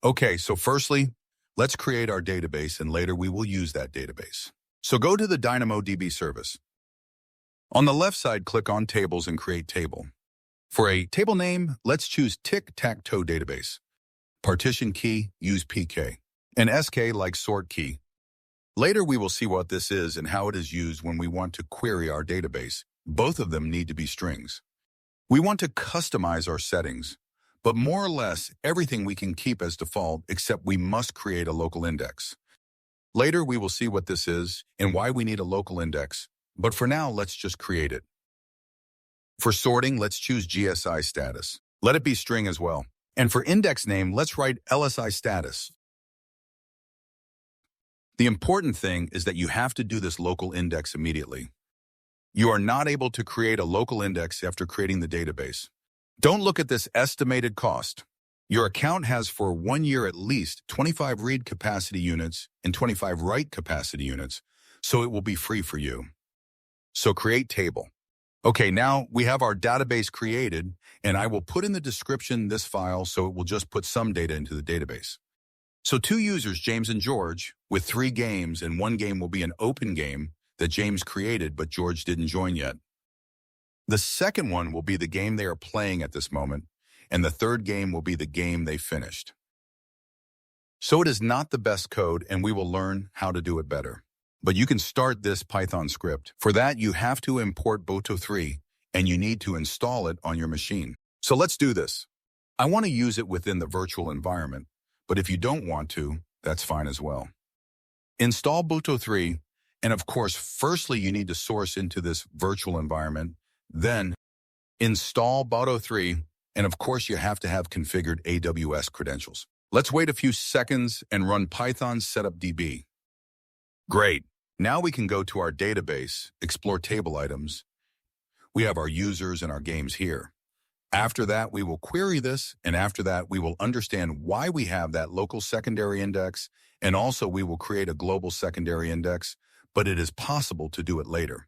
Okay, so firstly, let's create our database and later we will use that database. So go to the DynamoDB service. On the left side, click on Tables and Create Table. For a table name, let's choose Tic-Tac-Toe Database. Partition key, use PK. And SK like sort key. Later we will see what this is and how it is used when we want to query our database. Both of them need to be strings. We want to customize our settings, but more or less everything we can keep as default except we must create a local index. Later we will see what this is and why we need a local index, but for now let's just create it. For sorting, let's choose GSI status. Let it be string as well. And for index name, let's write LSI status. The important thing is that you have to do this local index immediately. You are not able to create a local index after creating the database. Don't look at this estimated cost. Your account has for 1 year at least 25 read capacity units and 25 write capacity units, so it will be free for you. So create table. Okay, now we have our database created, and I will put in the description this file so it will just put some data into the database. So 2 users, James and George, with 3 games, and 1 game will be an open game that James created but George didn't join yet. The second one will be the game they are playing at this moment, and the third game will be the game they finished. So it is not the best code, and we will learn how to do it better. But you can start this Python script. For that, you have to import Boto3, and you need to install it on your machine. So let's do this. I want to use it within the virtual environment, but if you don't want to, that's fine as well. Install Boto3, and of course, firstly, you need to source into this virtual environment. Then, install Boto3, and of course, you have to have configured AWS credentials. Let's wait a few seconds and run Python setup DB. Great. Now we can go to our database, explore table items. We have our users and our games here. After that, we will query this, and after that, we will understand why we have that local secondary index, and also we will create a global secondary index, but it is possible to do it later.